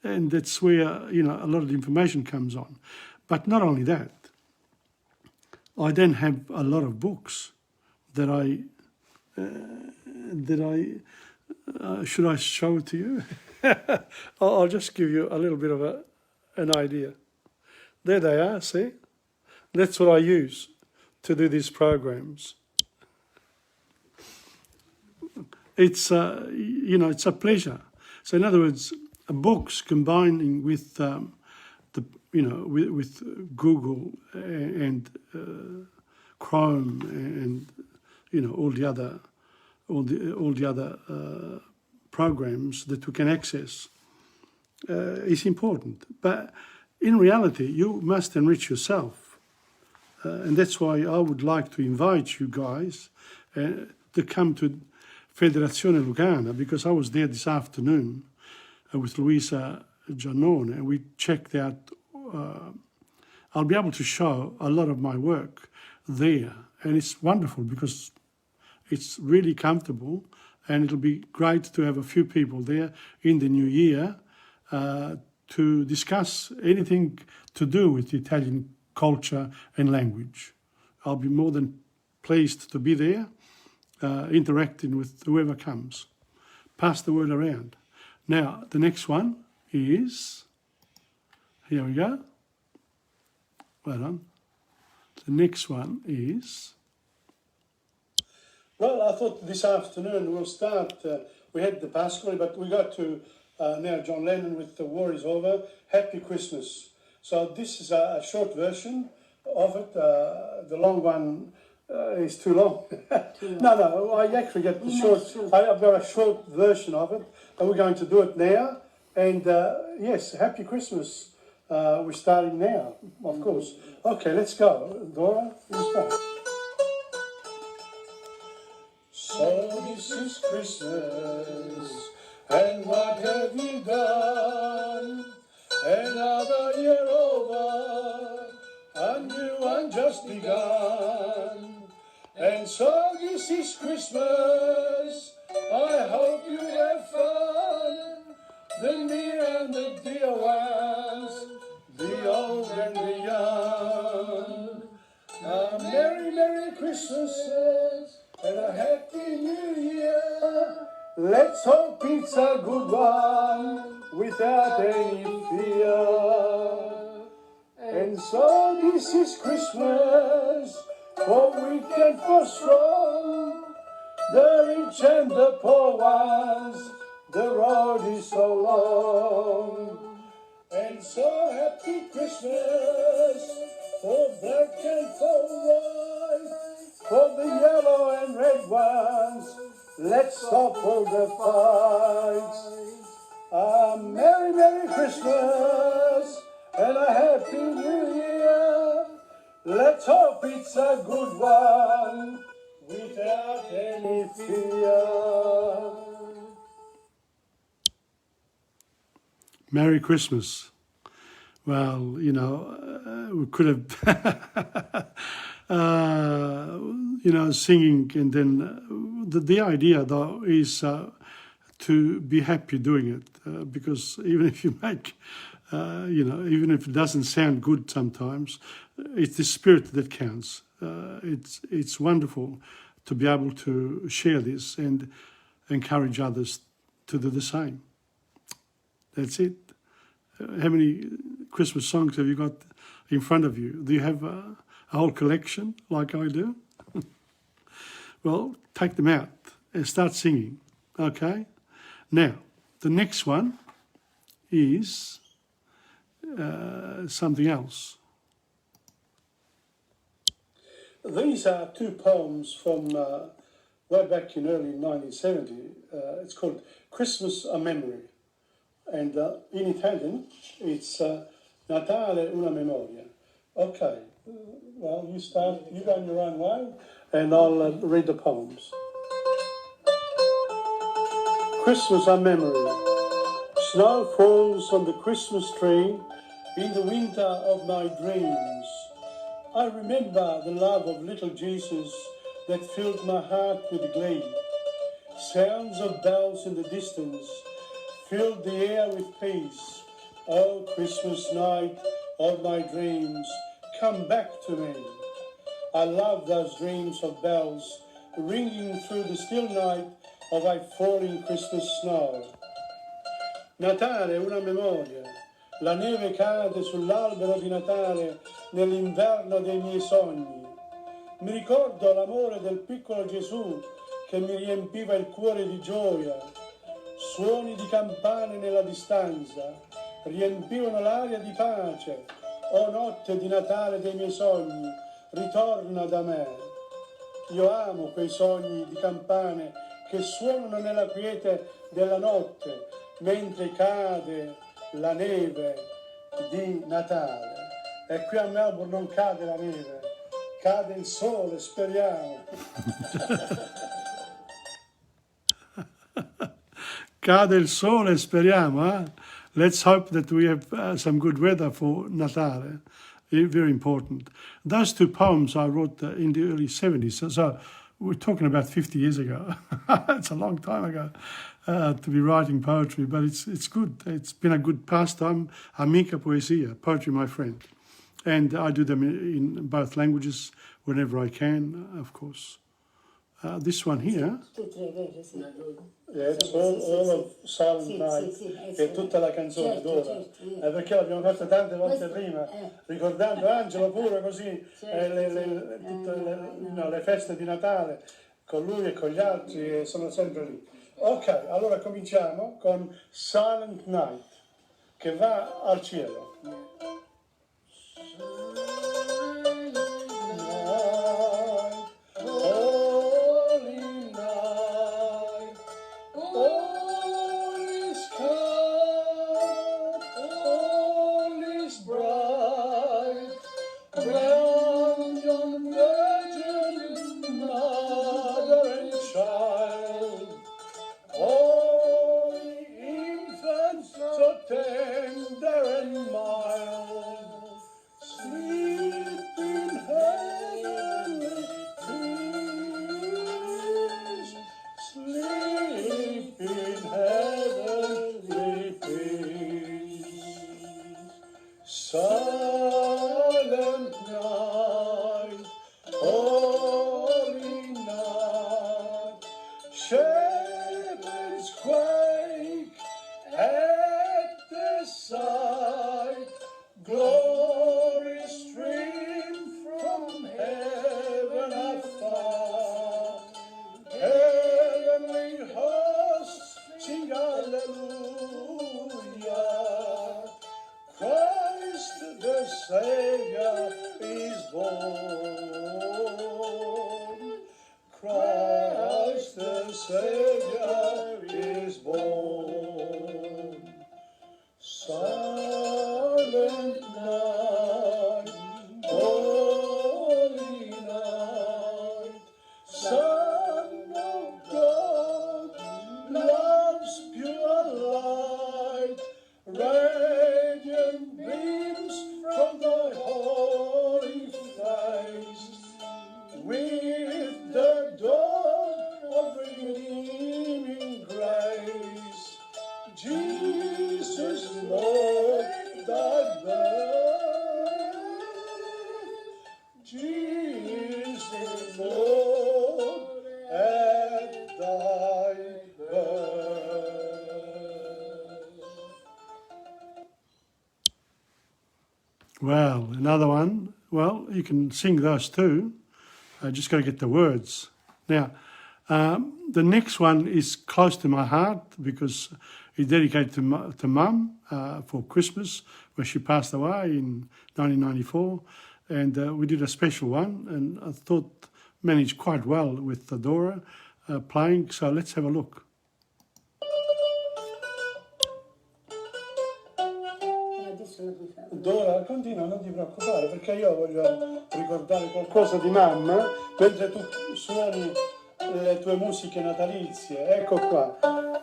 And that's where, you know, a lot of the information comes on. But not only that, I then have a lot of books that should I show it to you? I'll just give you a little bit of an idea. There they are, see? That's what I use to do these programs. It's, it's a pleasure. So in other words, books combining with with Google and Chrome and all the other programs that we can access is important. But in reality, you must enrich yourself, and that's why I would like to invite you guys to come to Federazione Lucana, because I was there this afternoon with Luisa Giannone, and we checked out. I'll be able to show a lot of my work there, and it's wonderful because it's really comfortable, and it'll be great to have a few people there in the new year to discuss anything to do with Italian culture and language. I'll be more than pleased to be there, interacting with whoever comes. Pass the word around. Now, the next one is, here we go. Well done. The next one is... Well, I thought this afternoon we'll start, we had the Pasquale, but we got to now John Lennon with The War Is Over, Happy Christmas. So this is a short version of it. The long one is too long. No, I actually get the short. I've got a short version of it, and we're going to do it now. And yes, Happy Christmas. We're starting now, of course. Okay, let's go. Dora, you start. So this is Christmas, and what have you done? Another year over, a new one just begun. And so this is Christmas, I hope you have fun. The near and the dear ones, the old and the young. A Merry, Merry Christmas and a Happy New Year. Let's hope it's a good one without any fear. And so this is Christmas for weak and for strong, the rich and the poor ones, the road is so long. And so Happy Christmas for black and for white, for the yellow and red ones, let's stop all the fights. A Merry, Merry Christmas and a Happy New Year. Let's hope it's a good one without any fear. Merry Christmas. Well, we could have, singing, and then the idea, though, is to be happy doing it, because even if you make, even if it doesn't sound good sometimes, it's the spirit that counts. It's wonderful to be able to share this and encourage others to do the same. That's it. How many Christmas songs have you got in front of you? Do you have a whole collection like I do? Well, take them out and start singing, okay? Now, the next one is something else. These are two poems from way back in early 1970. It's called Christmas a Memory. And in Italian, it's Natale una memoria. Okay, well, you start, you go in your own way, and I'll read the poems. Christmas a memory. Snow falls on the Christmas tree in the winter of my dreams. I remember the love of little Jesus that filled my heart with glee. Sounds of bells in the distance filled the air with peace. Oh, Christmas night of my dreams, come back to me. I love those dreams of bells ringing through the still night of a falling Christmas snow. Natale è una memoria. La neve cade sull'albero di Natale nell'inverno dei miei sogni. Mi ricordo l'amore del piccolo Gesù che mi riempiva il cuore di gioia. Suoni di campane nella distanza riempivano l'aria di pace. O notte di Natale dei miei sogni, ritorna da me. Io amo quei sogni di campane che suonano nella quiete della notte mentre cade la neve di Natale. E qui a Melbourne non cade la neve, cade il sole, speriamo. Cade il sole, speriamo. Let's hope that we have some good weather for Natale. Very important. Those two poems I wrote in the early 70s. So we're talking about 50 years ago. It's a long time ago to be writing poetry, but it's good. It's been a good pastime. Amica poesia, poetry, my friend. And I do them in both languages whenever I can, of course. This one here. It's all of Silent Night, è tutta la canzone d'ora, perché l'abbiamo fatta tante volte prima, ricordando Angelo pure così, le feste di Natale con lui e con gli altri, sono sempre lì. Ok, allora cominciamo con Silent Night, che va al cielo. Silent night, holy night, shepherds quake at the sight, glory stream from heaven afar, heavenly hosts sing hallelujah. Christ the Savior is born. Christ the Savior is born. Silent night, holy night, Son of God, love's pure light, radiant beams from thy holy face, with the dawn of redeeming grace. Jesus, Lord, thy birth. Jesus, Lord, at thy birth. Well, another one. Well, you can sing those too. I just got to get the words. Now, the next one is close to my heart because it's dedicated to Mum for Christmas, where she passed away in 1994. And we did a special one, and I thought managed quite well with Dora playing. So let's have a look. Dora, continua, non ti preoccupare, perché io voglio ricordare qualcosa di mamma mentre tu suoni le tue musiche natalizie. Ecco qua.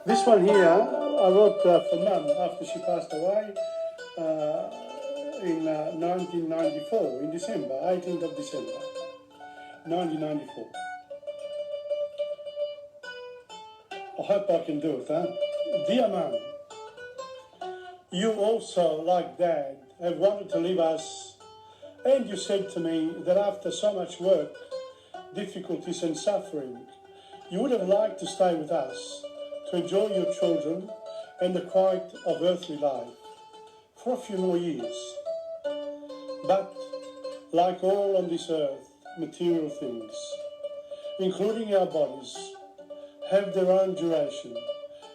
This one here I wrote for mum after she passed away in 1994, in December, 18th of December, 1994. I hope I can do it, huh? Dear Mum, you also, like Dad, have wanted to leave us And you said to me that after so much work, difficulties and suffering, you would have liked to stay with us, to enjoy your children and the quiet of earthly life for a few more years. But like all on this earth, material things, including our bodies, have their own duration,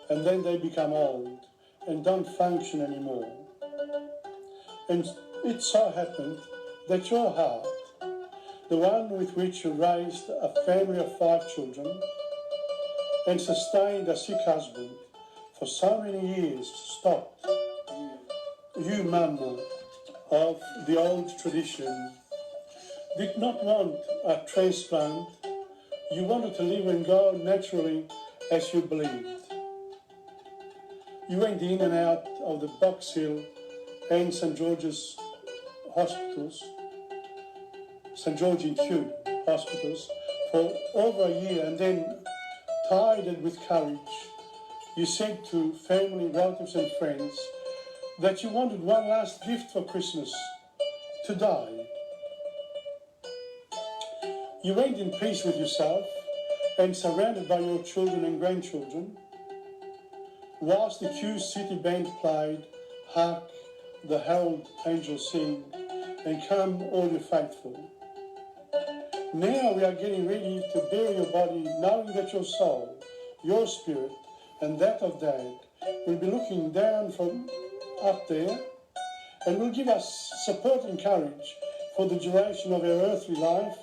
and then they become old and don't function anymore. And it so happened that your heart, the one with which you raised a family of 5 children and sustained a sick husband for so many years, stopped. You, Mama, of the old tradition, did not want a transplant. You wanted to live and go naturally as you believed. You went in and out of the Box Hill and St George's hospitals, St George in Kew hospitals, for over a year, and then, tired and with courage, you said to family, relatives and friends that you wanted one last gift for Christmas, to die. You went in peace with yourself and surrounded by your children and grandchildren, whilst the Kew City Band played Hark the Herald Angels Sing and Come All You Faithful. Now we are getting ready to bury your body, knowing that your soul, your spirit and that of Dad will be looking down from up there and will give us support and courage for the duration of our earthly life.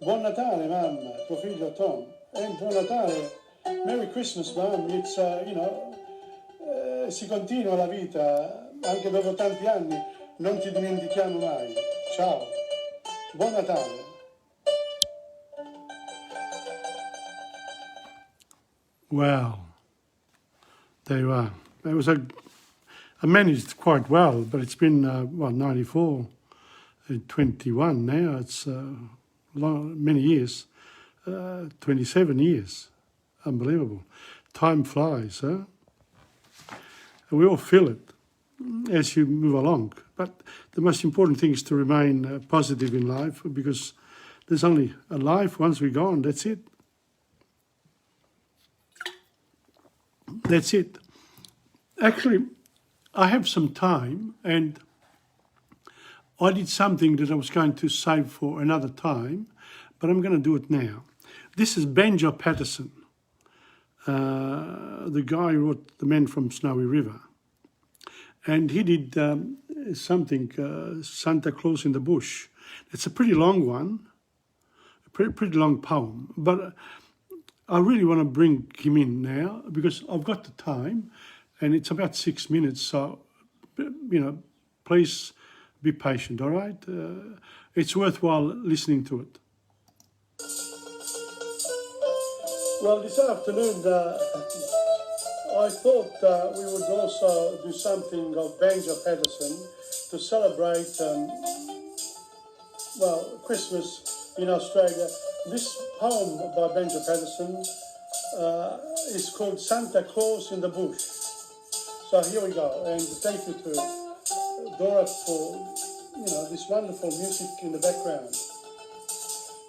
Buon Natale, Mamma, tuo figlio Tom. And Buon Natale, Merry Christmas, Mom. It's, si continua la vita, anche dopo tanti anni, non ti dimentichiamo mai. Ciao, Buon Natale. Wow, there you are. It was I managed quite well, but it's been, 94, 21 now. It's many years, 27 years. Unbelievable. Time flies, huh? And we all feel it as you move along. But the most important thing is to remain positive in life, because there's only a life. Once we're gone, that's it. That's it. Actually, I have some time, and I did something that I was going to save for another time, but I'm going to do it now. This is Benjo Patterson, the guy who wrote The Men from Snowy River. And he did something, Santa Claus in the Bush. It's a pretty long one, a pretty long poem, but I really want to bring him in now because I've got the time and it's about 6 minutes. So, please be patient, all right? It's worthwhile listening to it. Well, this afternoon, I thought we would also do something of Banjo Patterson to celebrate, Christmas in Australia. This poem by Banjo Patterson is called Santa Claus in the Bush. So here we go, and thank you to Dora for, this wonderful music in the background.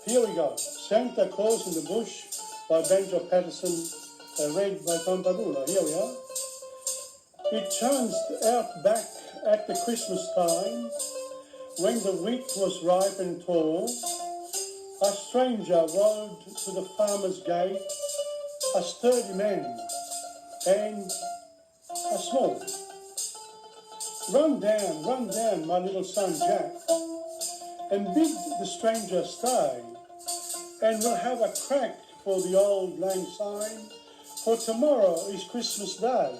Here we go, Santa Claus in the Bush by Banjo Patterson, read by TomPadula. Here we are. It chanced out back at the Christmas time, when the wheat was ripe and tall, a stranger rode to the farmer's gate, a sturdy man and a small. Run down, my little son Jack, and bid the stranger stay, and we'll have a crack for the old lang syne, for tomorrow is Christmas Day.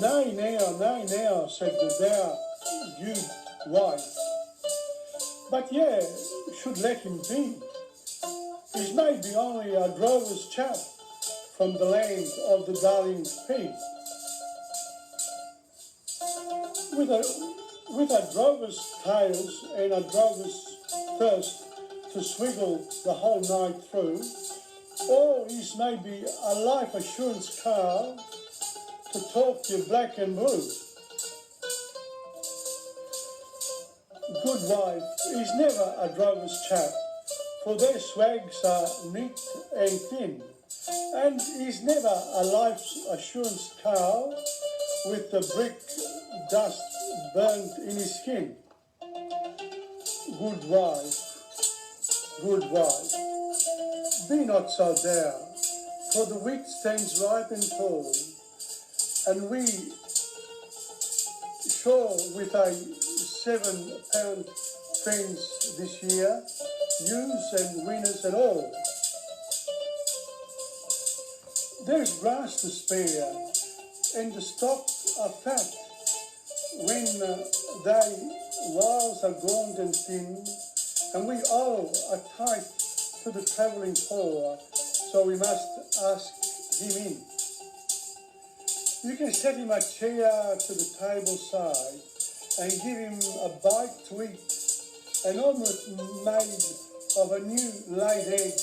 Nay now, said the dour-hued wife, but yeah, should let him be. He's maybe only a drover's chap from the land of the darling pea. With a drover's tails and a drover's thirst to swiggle the whole night through, or he's maybe a life assurance car to talk you black and blue. wife is never a drover's chap, for their swags are neat and thin, and is never a life's assurance cow with the brick dust burnt in his skin. Good wife, be not so down, for the wheat stands ripe and tall, and we sure with a 7-pound fence this year, ewes and winners and all. There's grass to spare, and the stock are fat when they wiles are gaunt and thin, and we all are tight to the travelling poor, so we must ask him in. You can set him a chair to the table side and give him a bite to eat, an omelette made of a new laid egg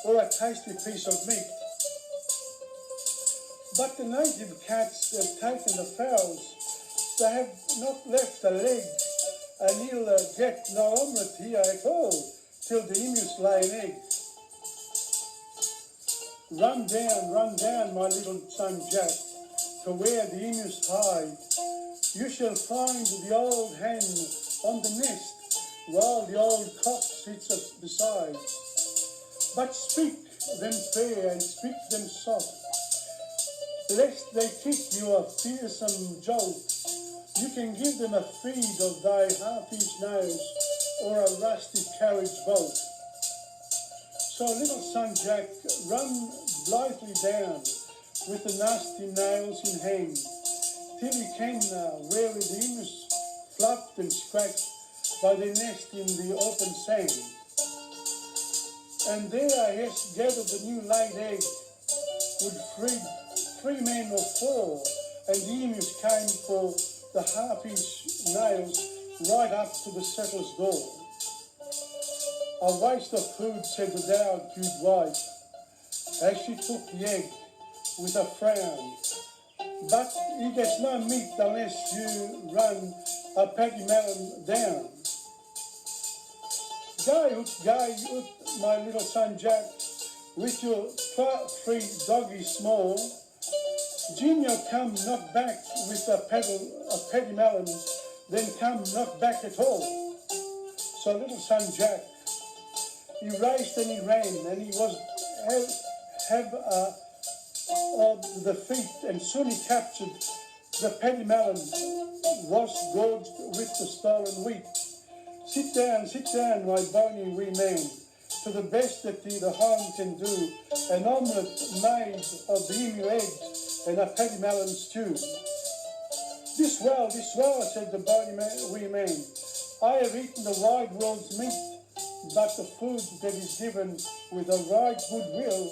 or a tasty piece of meat. But the native cats have taken the fowls, they have not left a leg, and he'll get no omelette here at all till the emus lay an egg. Run down, my little son Jack, to where the emus hide. You shall find the old hen on the nest, while the old cock sits beside. But speak them fair and speak them soft, lest they kick you a fearsome jolt. You can give them a feed of thy half-inch nails or a rusty carriage bolt. So little son Jack, run blithely down with the nasty nails in hand, till he can where the emus fluffed and scratched by their nest in the open sand. And there I has gathered the new laid egg, would feed 3 men or 4, and the emus came for the half-inch nails right up to the settler's door. A waste of food, said the dour good wife, as she took the egg with a frown. But he gets no meat unless you run a paddy melon down. Go, my little son Jack, with your 3 doggies small. Junior come not back with a paddy melon, then come not back at all. So little son Jack, he raced and he ran, and he was have the feet, and soon he captured the paddy melon, was gorged with the stolen wheat. Sit down, my bony wee man, to the best that the home can do, an omelette made of the emu eggs and a paddy melon stew. This well, said the bony wee man. I have eaten the wide world's meat, but the food that is given with a right good will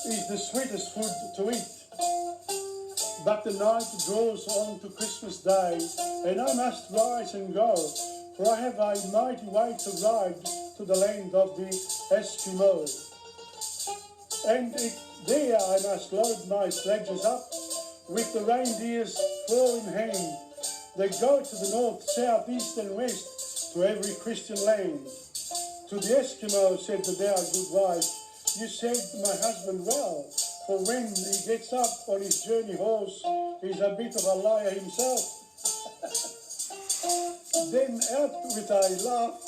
is the sweetest food to eat. But the night draws on to Christmas Day, and I must rise and go, for I have a mighty way to ride to the land of the Eskimo. And there I must load my sledges up with the reindeer's claw in hand. They go to the north, south, east and west, to every Christian land. To the Eskimo, said the dour good wife, you said my husband well, for when he gets up on his journey horse, he's a bit of a liar himself. Then out with a laugh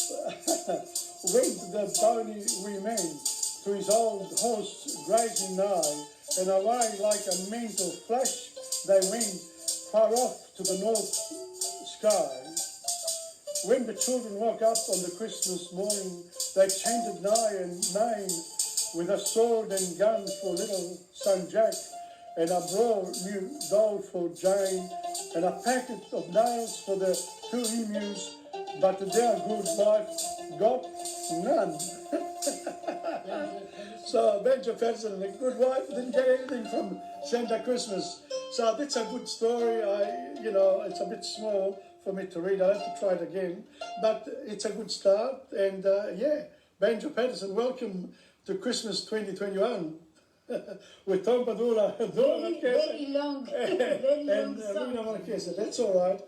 went the bony wee man to his old horse grazing nigh, and away like a mental flash they went far off to the north sky. When the children woke up on the Christmas morning, they chanted nigh and main, with a sword and gun for little son Jack, and a broad new doll for Jane, and a packet of nails for the 2 emus, but the dear good wife got none. So Benjamin Patterson, the good wife, didn't get anything from Santa Christmas. So that's a good story. It's a bit small for me to read. I'll have to try it again, but it's a good start. And Benjamin Patterson, welcome to Christmas 2021 with TomPadula. Very long, very long and song. That's all right.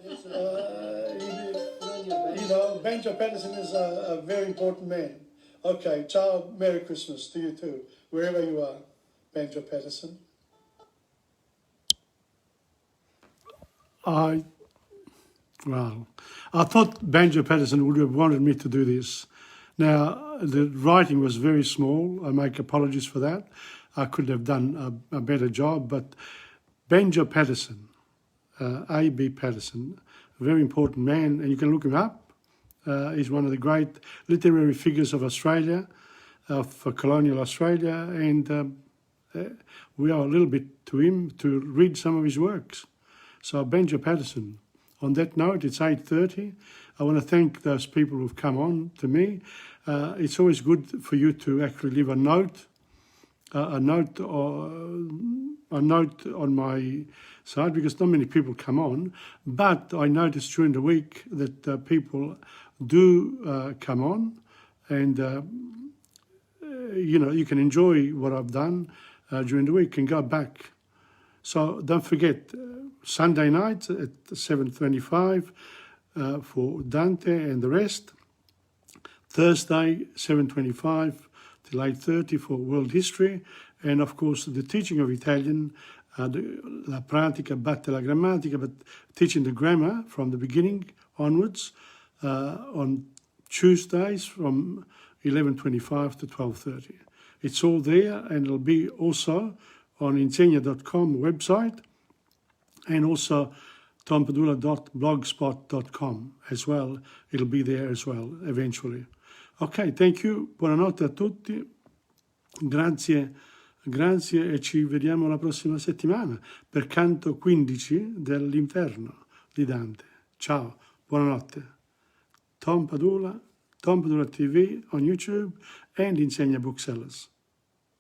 you know, Banjo Patterson is a very important man. Okay, ciao, Merry Christmas to you too, wherever you are, Banjo Patterson. Well, I thought Banjo Patterson would have wanted me to do this. Now, the writing was very small. I make apologies for that. I could have done a better job, but Banjo Patterson, A.B. Patterson, a very important man, and you can look him up. He's one of the great literary figures of Australia, for colonial Australia, and we owe a little bit to him to read some of his works. So Banjo Patterson. On that note, it's 8:30. I want to thank those people who've come on to me. It's always good for you to actually leave a note on my side, because not many people come on. But I noticed during the week that people do come on, and you know, you can enjoy what I've done during the week and go back. So don't forget, Sunday night at 7:25 for Dante and the rest. Thursday, 7:25 till 8:30 for World History. And of course, the teaching of Italian, la pratica batte la grammatica, but teaching the grammar from the beginning onwards on Tuesdays from 11:25 to 12:30. It's all there, and it'll be also on insegna.com website, and also TomPadula.blogspot.com as well. It'll be there as well eventually. Ok, thank you, buonanotte a tutti, grazie e ci vediamo la prossima settimana per Canto 15 dell'Inferno di Dante. Ciao, buonanotte. TomPadulaTV on YouTube and Insegna Booksellers.